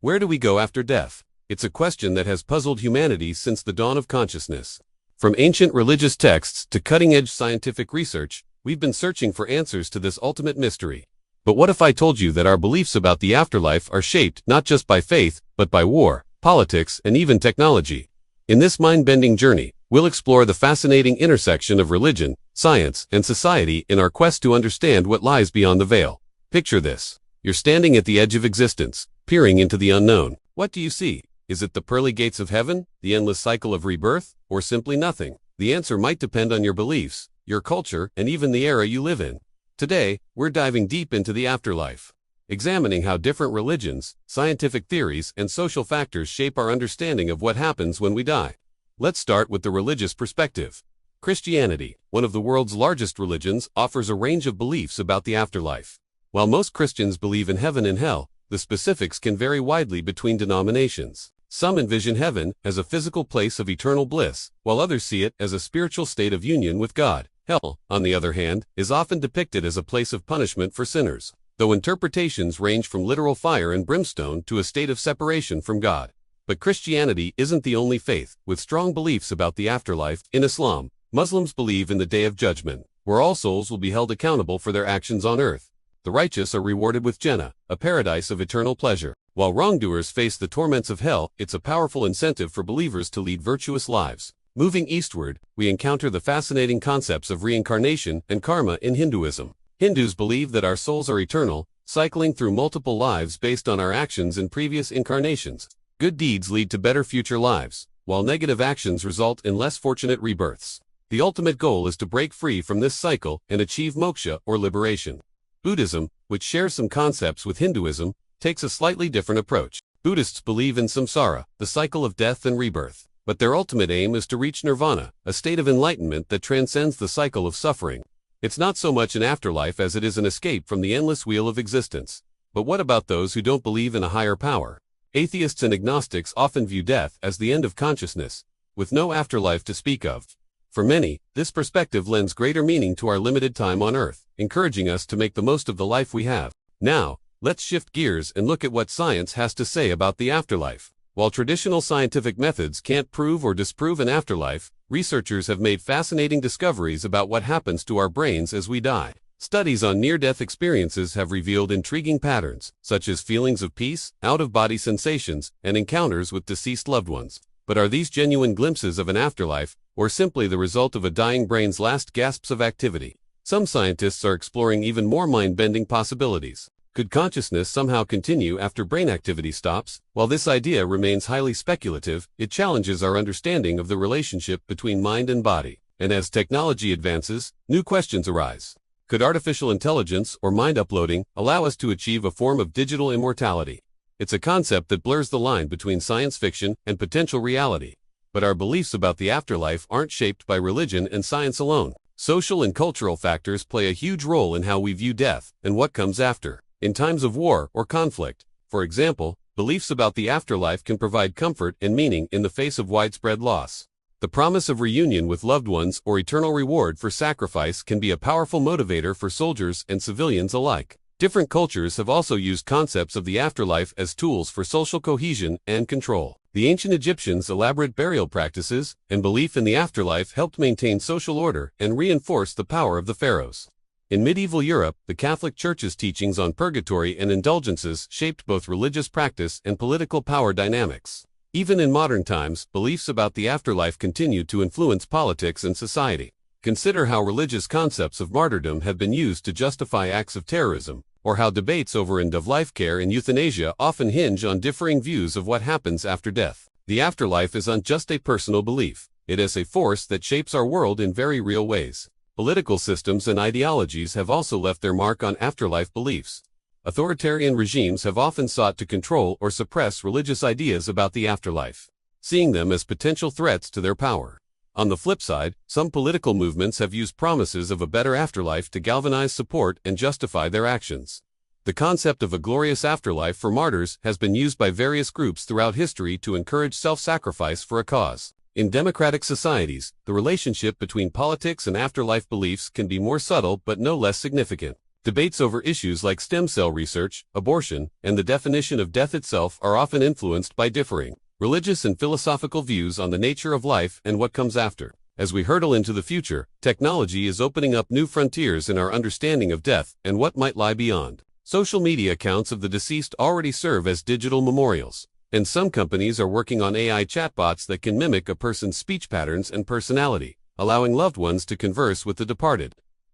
Where do we go after death? It's a question that has puzzled humanity since the dawn of consciousness. From ancient religious texts to cutting-edge scientific research, we've been searching for answers to this ultimate mystery. But what if I told you that our beliefs about the afterlife are shaped not just by faith, but by war, politics, and even technology? In this mind-bending journey, we'll explore the fascinating intersection of religion, science, and society in our quest to understand what lies beyond the veil. Picture this. You're standing at the edge of existence, peering into the unknown. What do you see? Is it the pearly gates of heaven, the endless cycle of rebirth, or simply nothing? The answer might depend on your beliefs, your culture, and even the era you live in. Today, we're diving deep into the afterlife, examining how different religions, scientific theories, and social factors shape our understanding of what happens when we die. Let's start with the religious perspective. Christianity, one of the world's largest religions, offers a range of beliefs about the afterlife. While most Christians believe in heaven and hell, the specifics can vary widely between denominations. Some envision heaven as a physical place of eternal bliss, while others see it as a spiritual state of union with God. Hell, on the other hand, is often depicted as a place of punishment for sinners, though interpretations range from literal fire and brimstone to a state of separation from God. But Christianity isn't the only faith with strong beliefs about the afterlife. In Islam, Muslims believe in the Day of Judgment, where all souls will be held accountable for their actions on earth. The righteous are rewarded with Jannah, a paradise of eternal pleasure. While wrongdoers face the torments of hell, it's a powerful incentive for believers to lead virtuous lives. Moving eastward, we encounter the fascinating concepts of reincarnation and karma in Hinduism. Hindus believe that our souls are eternal, cycling through multiple lives based on our actions in previous incarnations. Good deeds lead to better future lives, while negative actions result in less fortunate rebirths. The ultimate goal is to break free from this cycle and achieve moksha or liberation. Buddhism, which shares some concepts with Hinduism, takes a slightly different approach. Buddhists believe in samsara, the cycle of death and rebirth, but their ultimate aim is to reach nirvana, a state of enlightenment that transcends the cycle of suffering. It's not so much an afterlife as it is an escape from the endless wheel of existence. But what about those who don't believe in a higher power? Atheists and agnostics often view death as the end of consciousness, with no afterlife to speak of. For many, this perspective lends greater meaning to our limited time on Earth, encouraging us to make the most of the life we have. Now, let's shift gears and look at what science has to say about the afterlife. While traditional scientific methods can't prove or disprove an afterlife, researchers have made fascinating discoveries about what happens to our brains as we die. Studies on near-death experiences have revealed intriguing patterns, such as feelings of peace, out-of-body sensations, and encounters with deceased loved ones. But are these genuine glimpses of an afterlife, or simply the result of a dying brain's last gasps of activity? Some scientists are exploring even more mind-bending possibilities. Could consciousness somehow continue after brain activity stops? While this idea remains highly speculative, it challenges our understanding of the relationship between mind and body. And as technology advances, new questions arise. Could artificial intelligence or mind uploading allow us to achieve a form of digital immortality? It's a concept that blurs the line between science fiction and potential reality. But our beliefs about the afterlife aren't shaped by religion and science alone. Social and cultural factors play a huge role in how we view death and what comes after. In times of war or conflict, for example, beliefs about the afterlife can provide comfort and meaning in the face of widespread loss. The promise of reunion with loved ones or eternal reward for sacrifice can be a powerful motivator for soldiers and civilians alike. Different cultures have also used concepts of the afterlife as tools for social cohesion and control. The ancient Egyptians' elaborate burial practices and belief in the afterlife helped maintain social order and reinforce the power of the pharaohs. In medieval Europe, the Catholic Church's teachings on purgatory and indulgences shaped both religious practice and political power dynamics. Even in modern times, beliefs about the afterlife continue to influence politics and society. Consider how religious concepts of martyrdom have been used to justify acts of terrorism, or how debates over end-of-life care and euthanasia often hinge on differing views of what happens after death. The afterlife isn't just a personal belief, it is a force that shapes our world in very real ways. Political systems and ideologies have also left their mark on afterlife beliefs. Authoritarian regimes have often sought to control or suppress religious ideas about the afterlife, seeing them as potential threats to their power. On the flip side, some political movements have used promises of a better afterlife to galvanize support and justify their actions. The concept of a glorious afterlife for martyrs has been used by various groups throughout history to encourage self-sacrifice for a cause. In democratic societies, the relationship between politics and afterlife beliefs can be more subtle but no less significant. Debates over issues like stem cell research, abortion, and the definition of death itself are often influenced by differing religious and philosophical views on the nature of life and what comes after. As we hurtle into the future, technology is opening up new frontiers in our understanding of death and what might lie beyond. Social media accounts of the deceased already serve as digital memorials, and some companies are working on AI chatbots that can mimic a person's speech patterns and personality, allowing loved ones to converse with the departed.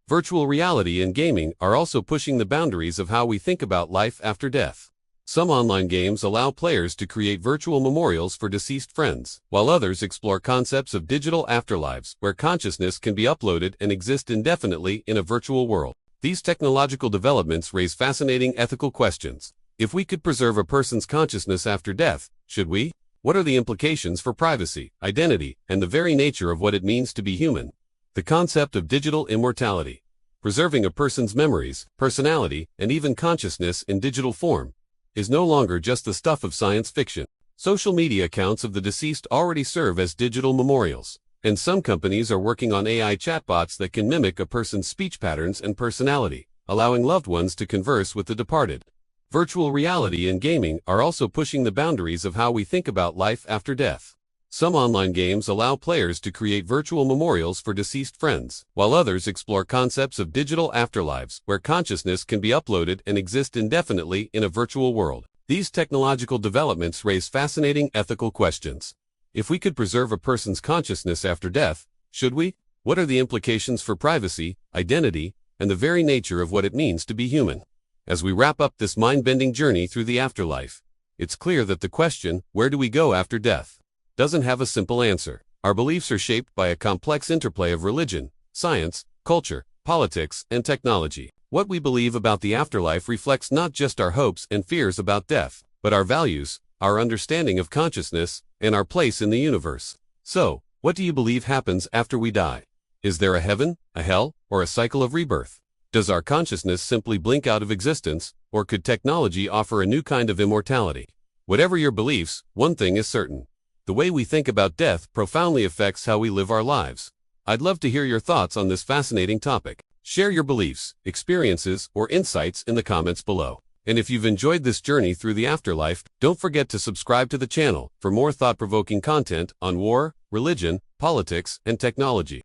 Virtual reality and gaming are also pushing the boundaries of how we think about life after death. Some online games allow players to create virtual memorials for deceased friends, while others explore concepts of digital afterlives where consciousness can be uploaded and exist indefinitely in a virtual world. These technological developments raise fascinating ethical questions. If we could preserve a person's consciousness after death, should we? What are the implications for privacy, identity, and the very nature of what it means to be human? The concept of digital immortality. Preserving a person's memories, personality, and even consciousness in digital form is no longer just the stuff of science fiction. Social media accounts of the deceased already serve as digital memorials, and some companies are working on AI chatbots that can mimic a person's speech patterns and personality, allowing loved ones to converse with the departed. Virtual reality and gaming are also pushing the boundaries of how we think about life after death. Some online games allow players to create virtual memorials for deceased friends, while others explore concepts of digital afterlives where consciousness can be uploaded and exist indefinitely in a virtual world. These technological developments raise fascinating ethical questions. If we could preserve a person's consciousness after death, should we? What are the implications for privacy, identity, and the very nature of what it means to be human? As we wrap up this mind-bending journey through the afterlife, it's clear that the question, where do we go after death, doesn't have a simple answer. Our beliefs are shaped by a complex interplay of religion, science, culture, politics, and technology. What we believe about the afterlife reflects not just our hopes and fears about death, but our values, our understanding of consciousness, and our place in the universe. So, what do you believe happens after we die? Is there a heaven, a hell, or a cycle of rebirth? Does our consciousness simply blink out of existence, or could technology offer a new kind of immortality? Whatever your beliefs, one thing is certain. The way we think about death profoundly affects how we live our lives. I'd love to hear your thoughts on this fascinating topic. Share your beliefs, experiences, or insights in the comments below. And if you've enjoyed this journey through the afterlife, don't forget to subscribe to the channel for more thought-provoking content on war, religion, politics, and technology.